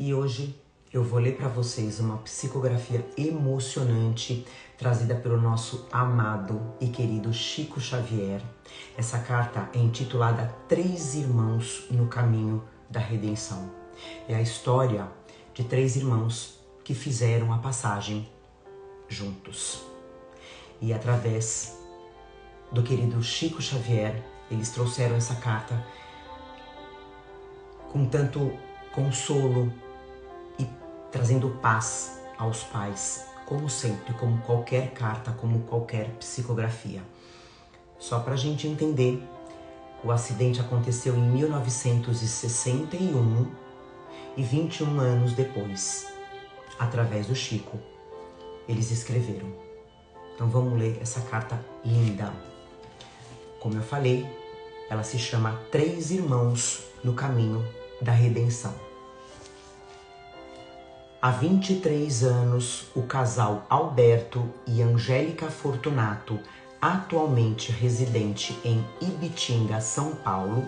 E hoje eu vou ler para vocês uma psicografia emocionante trazida pelo nosso amado e querido Chico Xavier. Essa carta é intitulada Três Irmãos no Caminho da Redenção. É a história de três irmãos que fizeram a passagem juntos. E através do querido Chico Xavier, eles trouxeram essa carta com tanto consolo e trazendo paz aos pais, como sempre, como qualquer carta, como qualquer psicografia. Só para a gente entender, o acidente aconteceu em 1961 e 21 anos depois, através do Chico, eles escreveram. Então vamos ler essa carta linda. Como eu falei, ela se chama Três Irmãos no Caminho da Redenção. Há 23 anos, o casal Alberto e Angélica Fortunato, atualmente residente em Ibitinga, São Paulo,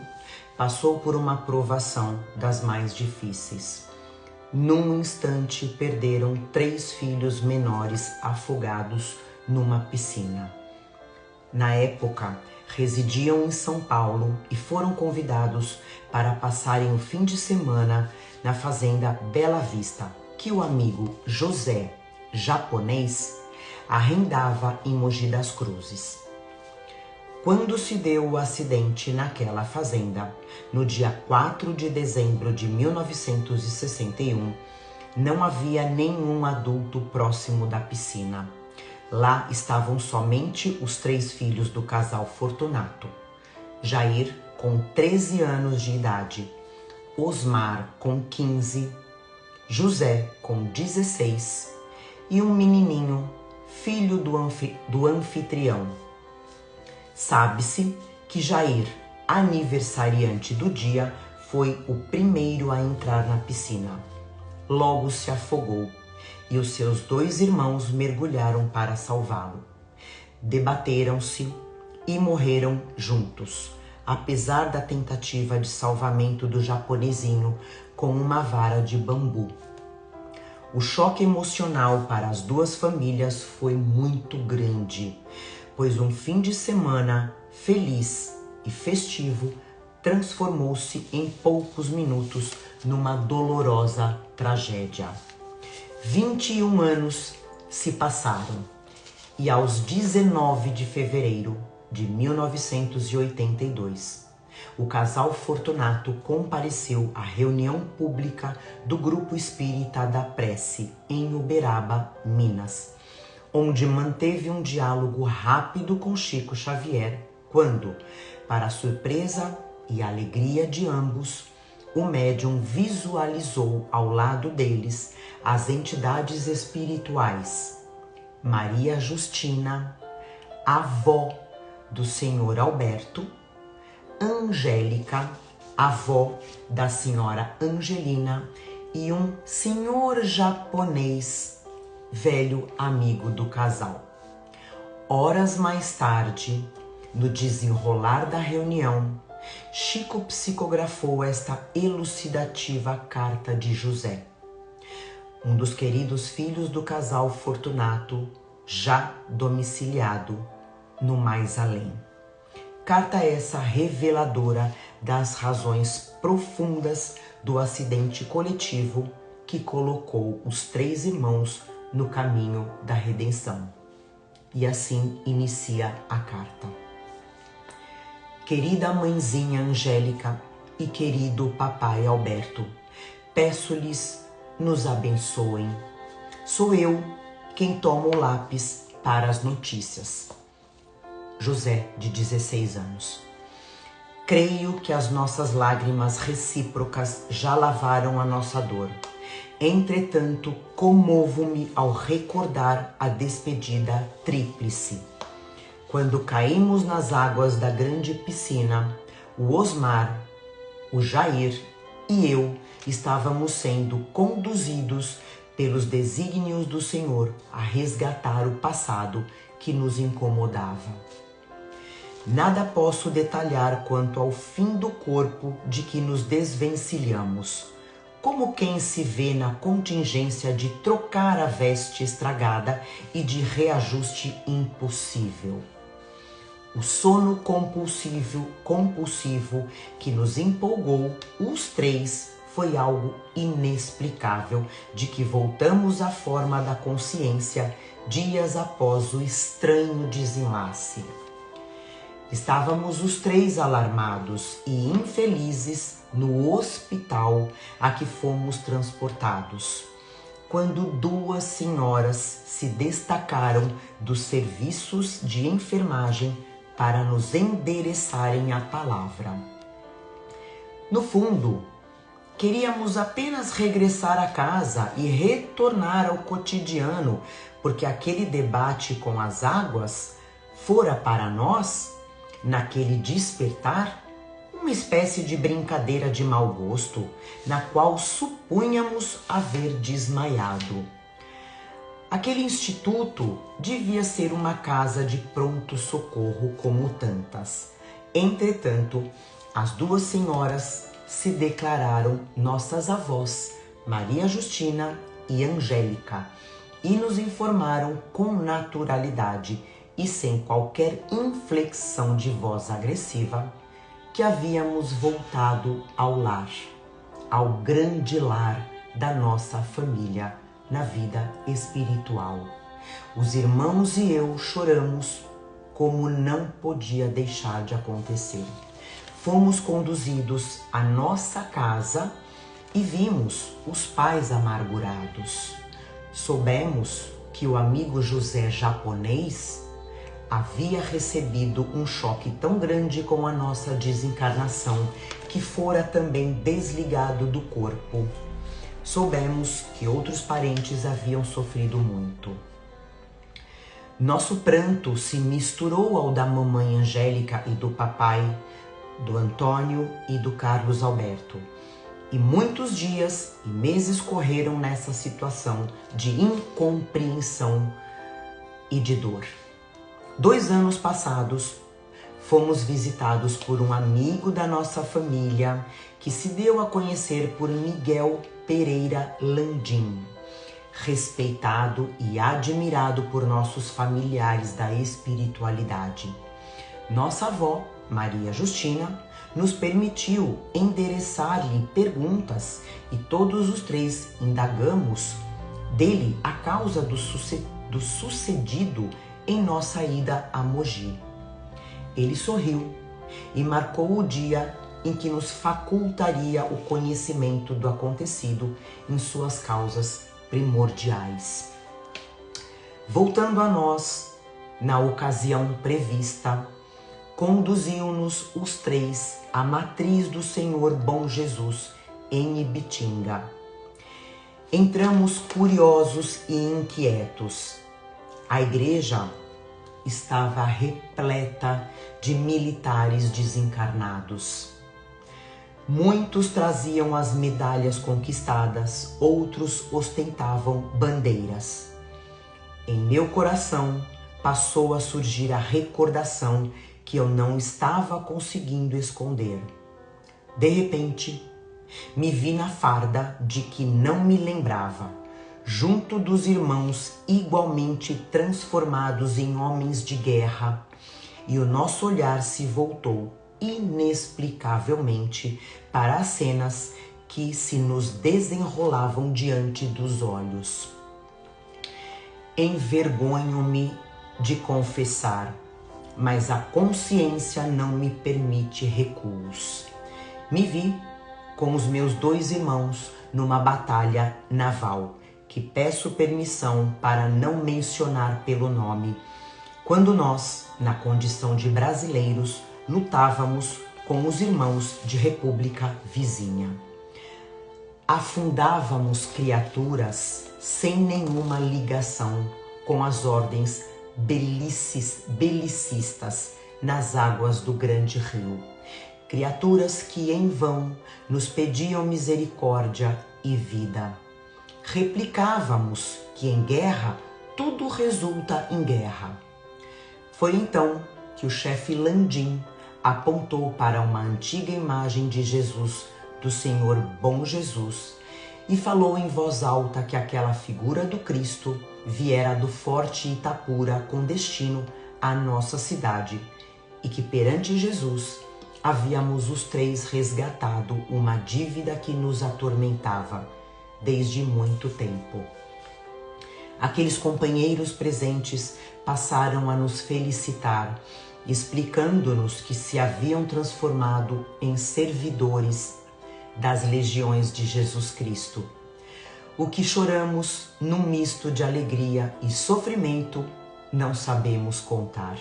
passou por uma provação das mais difíceis. Num instante, perderam 3 filhos menores afogados numa piscina. Na época, residiam em São Paulo e foram convidados para passarem o fim de semana na fazenda Bela Vista, que o amigo José, japonês, arrendava em Mogi das Cruzes. Quando se deu o acidente naquela fazenda, no dia 4 de dezembro de 1961, não havia nenhum adulto próximo da piscina. Lá estavam somente os 3 filhos do casal Fortunato. Jair, com 13 anos de idade, Osmar, com 15, José, com 16 e um menininho, filho do anfitrião. Sabe-se que Jair, aniversariante do dia, foi o primeiro a entrar na piscina. Logo se afogou e os seus 2 irmãos mergulharam para salvá-lo. Debateram-se e morreram juntos, apesar da tentativa de salvamento do japonesinho com uma vara de bambu. O choque emocional para as 2 famílias foi muito grande, pois um fim de semana feliz e festivo transformou-se em poucos minutos numa dolorosa tragédia. 21 anos se passaram e aos 19 de fevereiro de 1982, o casal Fortunato compareceu à reunião pública do Grupo Espírita da Prece em Uberaba, Minas, onde manteve um diálogo rápido com Chico Xavier, quando, para a surpresa e alegria de ambos, o médium visualizou ao lado deles as entidades espirituais Maria Justina, avó do senhor Alberto, Angélica, avó da senhora Angelina, e um senhor japonês, velho amigo do casal. Horas mais tarde, no desenrolar da reunião, Chico psicografou esta elucidativa carta de José, um dos queridos filhos do casal Fortunato, já domiciliado no mais além. Carta essa reveladora das razões profundas do acidente coletivo que colocou os 3 irmãos no caminho da redenção. E assim inicia a carta. Querida mãezinha Angélica e querido papai Alberto, peço-lhes nos abençoem. Sou eu quem toma o lápis para as notícias. José, de 16 anos. Creio que as nossas lágrimas recíprocas já lavaram a nossa dor. Entretanto, comovo-me ao recordar a despedida tríplice. Quando caímos nas águas da grande piscina, o Osmar, o Jair e eu estávamos sendo conduzidos pelos desígnios do Senhor a resgatar o passado que nos incomodava. Nada posso detalhar quanto ao fim do corpo de que nos desvencilhamos. como quem se vê na contingência de trocar a veste estragada e de reajuste impossível. O sono compulsivo que nos empolgou, os três, foi algo inexplicável, de que voltamos à forma da consciência dias após o estranho desenlace. Estávamos os três alarmados e infelizes no hospital a que fomos transportados, quando duas senhoras se destacaram dos serviços de enfermagem para nos endereçarem a palavra. No fundo, queríamos apenas regressar a casa e retornar ao cotidiano, porque aquele debate com as águas fora para nós, naquele despertar, uma espécie de brincadeira de mau gosto, na qual supunhamos haver desmaiado. Aquele instituto devia ser uma casa de pronto-socorro como tantas. Entretanto, as duas senhoras se declararam nossas avós, Maria Justina e Angélica, e nos informaram com naturalidade e sem qualquer inflexão de voz agressiva que havíamos voltado ao lar, ao grande lar da nossa família na vida espiritual. Os irmãos e eu choramos como não podia deixar de acontecer. Fomos conduzidos à nossa casa e vimos os pais amargurados. Soubemos que o amigo José japonês havia recebido um choque tão grande com a nossa desencarnação que fora também desligado do corpo. Soubemos que outros parentes haviam sofrido muito. Nosso pranto se misturou ao da mamãe Angélica e do papai, do Antônio e do Carlos Alberto. E muitos dias e meses correram nessa situação de incompreensão e de dor. 2 anos passados, fomos visitados por um amigo da nossa família que se deu a conhecer por Miguel Pereira Landim, respeitado e admirado por nossos familiares da espiritualidade. Nossa avó, Maria Justina, nos permitiu endereçar-lhe perguntas e todos os três indagamos dele a causa do sucedido em nossa ida a Mogi. Ele sorriu e marcou o dia em que nos facultaria o conhecimento do acontecido em suas causas primordiais. Voltando a nós, na ocasião prevista, conduziu-nos os três à matriz do Senhor Bom Jesus em Ibitinga. Entramos curiosos e inquietos. A igreja estava repleta de militares desencarnados. Muitos traziam as medalhas conquistadas, outros ostentavam bandeiras. Em meu coração passou a surgir a recordação que eu não estava conseguindo esconder. De repente, me vi na farda de que não me lembrava, junto dos irmãos igualmente transformados em homens de guerra, e o nosso olhar se voltou inexplicavelmente para as cenas que se nos desenrolavam diante dos olhos. Envergonho-me de confessar, mas a consciência não me permite recuos. Me vi com os meus 2 irmãos numa batalha naval, que peço permissão para não mencionar pelo nome, quando nós, na condição de brasileiros, lutávamos com os irmãos de república vizinha. Afundávamos criaturas sem nenhuma ligação com as ordens belicistas nas águas do grande rio. Criaturas que em vão nos pediam misericórdia e vida. Replicávamos que em guerra tudo resulta em guerra. Foi então que o chefe Landim apontou para uma antiga imagem de Jesus, do Senhor Bom Jesus, e falou em voz alta que aquela figura do Cristo viera do forte Itapura com destino à nossa cidade e que perante Jesus havíamos os três resgatado uma dívida que nos atormentava desde muito tempo. Aqueles companheiros presentes passaram a nos felicitar, explicando-nos que se haviam transformado em servidores das legiões de Jesus Cristo. O que choramos num misto de alegria e sofrimento não sabemos contar.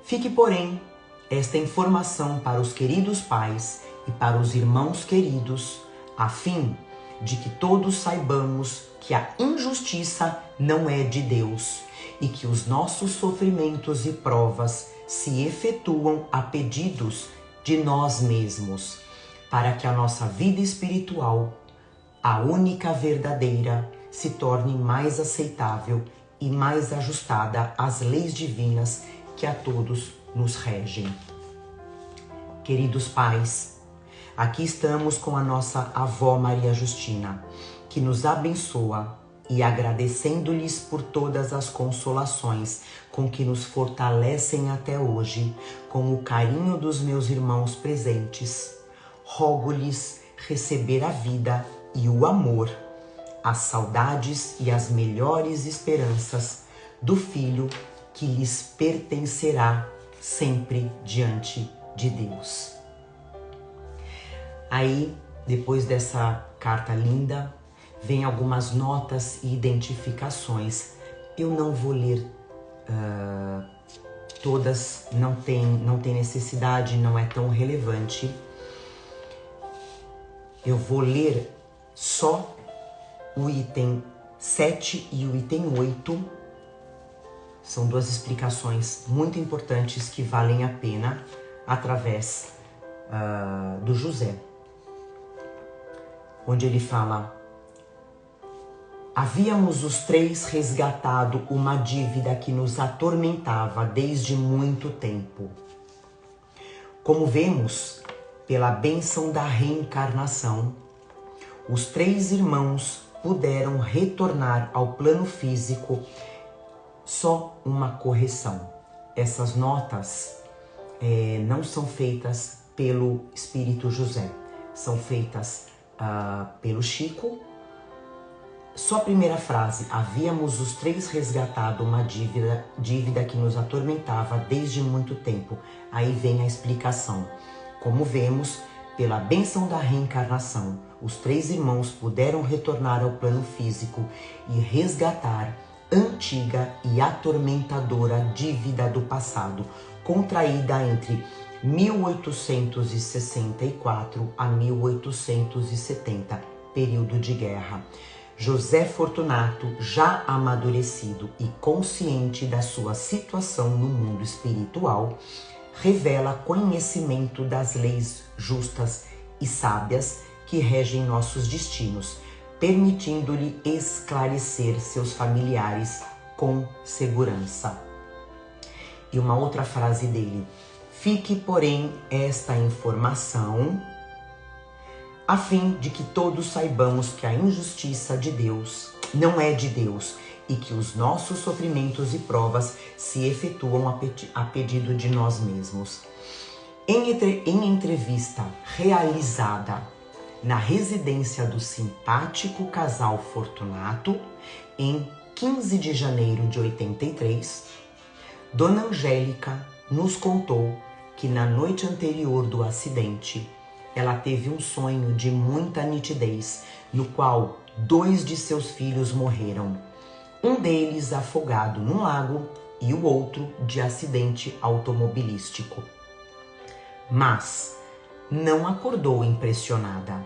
Fique, porém, esta informação para os queridos pais e para os irmãos queridos, a fim de que todos saibamos que a injustiça não é de Deus e que os nossos sofrimentos e provas se efetuam a pedidos de nós mesmos, para que a nossa vida espiritual, a única verdadeira, se torne mais aceitável e mais ajustada às leis divinas que a todos nos regem. Queridos pais, aqui estamos com a nossa avó Maria Justina, que nos abençoa, e agradecendo-lhes por todas as consolações com que nos fortalecem até hoje, com o carinho dos meus irmãos presentes, rogo-lhes receber a vida e o amor, as saudades e as melhores esperanças do Filho que lhes pertencerá sempre diante de Deus. Aí, depois dessa carta linda, vem algumas notas e identificações. Eu não vou ler todas, não tem necessidade, não é tão relevante. Eu vou ler só o item 7 e o item 8. São duas explicações muito importantes que valem a pena através do José, onde ele fala: havíamos os três resgatado uma dívida que nos atormentava desde muito tempo. Como vemos, pela bênção da reencarnação, os três irmãos puderam retornar ao plano físico. Só uma correção: essas notas não são feitas pelo Espírito José, são feitas pelo Chico. Só a primeira frase: havíamos os três resgatado uma dívida que nos atormentava desde muito tempo. Aí vem a explicação. Como vemos, pela bênção da reencarnação, os três irmãos puderam retornar ao plano físico e resgatar antiga e atormentadora dívida do passado, contraída entre 1864 a 1870, período de guerra. José Fortunato, já amadurecido e consciente da sua situação no mundo espiritual, revela conhecimento das leis justas e sábias que regem nossos destinos, permitindo-lhe esclarecer seus familiares com segurança. E uma outra frase dele: fique, porém, esta informação, a fim de que todos saibamos que a injustiça de Deus não é de Deus e que os nossos sofrimentos e provas se efetuam a pedido de nós mesmos. Em entrevista realizada na residência do simpático casal Fortunato, em 15 de janeiro de 83, Dona Angélica nos contou que na noite anterior do acidente, ela teve um sonho de muita nitidez, no qual 2 de seus filhos morreram. Um deles afogado num lago e o outro de acidente automobilístico. Mas não acordou impressionada.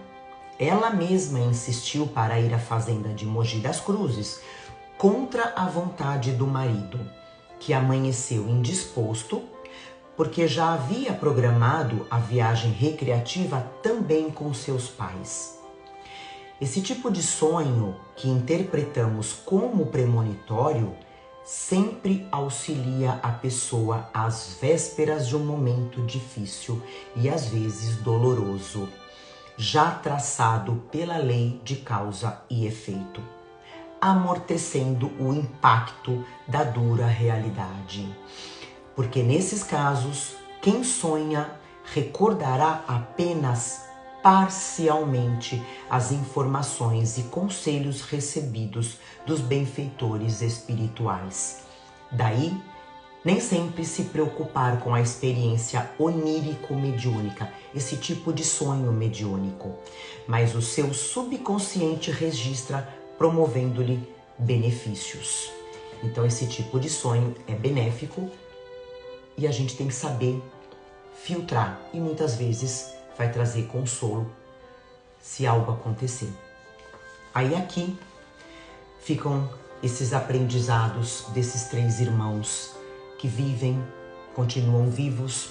Ela mesma insistiu para ir à fazenda de Mogi das Cruzes, contra a vontade do marido, que amanheceu indisposto, porque já havia programado a viagem recreativa também com seus pais. Esse tipo de sonho, que interpretamos como premonitório, sempre auxilia a pessoa às vésperas de um momento difícil e às vezes doloroso. já traçado pela lei de causa e efeito, amortecendo o impacto da dura realidade. Porque nesses casos, quem sonha recordará apenas parcialmente as informações e conselhos recebidos dos benfeitores espirituais. Daí, nem sempre se preocupar com a experiência onírico-mediúnica, esse tipo de sonho mediúnico, mas o seu subconsciente registra, promovendo-lhe benefícios. Então esse tipo de sonho é benéfico e a gente tem que saber filtrar, e muitas vezes vai trazer consolo se algo acontecer. Aí aqui ficam esses aprendizados desses 3 irmãos que vivem, continuam vivos,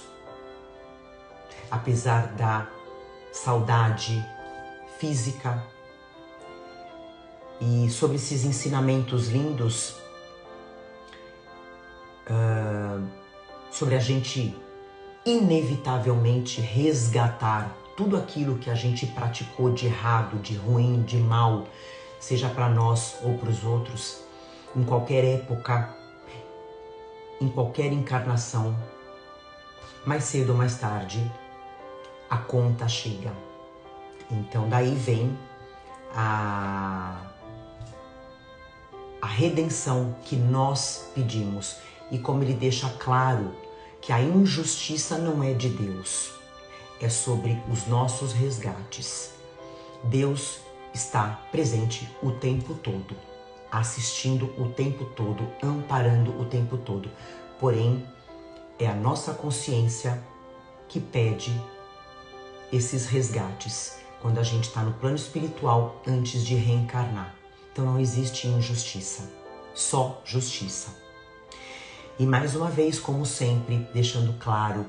apesar da saudade física. E sobre esses ensinamentos lindos, sobre a gente inevitavelmente resgatar tudo aquilo que a gente praticou de errado, de ruim, de mal, seja para nós ou para os outros, em qualquer época, em qualquer encarnação, mais cedo ou mais tarde, a conta chega. Então daí vem a redenção que nós pedimos. E como ele deixa claro que a injustiça não é de Deus, é sobre os nossos resgates. Deus está presente o tempo todo, assistindo o tempo todo, amparando o tempo todo. Porém, é a nossa consciência que pede esses resgates quando a gente está no plano espiritual antes de reencarnar. Então não existe injustiça, só justiça. E mais uma vez, como sempre, deixando claro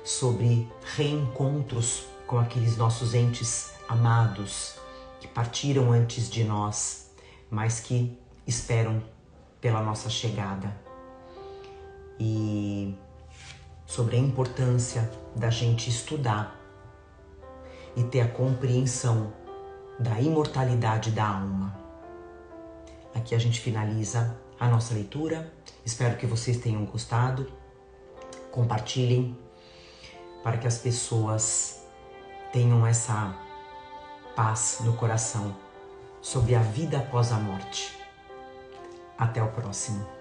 sobre reencontros com aqueles nossos entes amados que partiram antes de nós, mas que esperam pela nossa chegada. E sobre a importância da gente estudar e ter a compreensão da imortalidade da alma. Aqui a gente finaliza a nossa leitura. Espero que vocês tenham gostado. Compartilhem para que as pessoas tenham essa paz no coração sobre a vida após a morte. Até o próximo.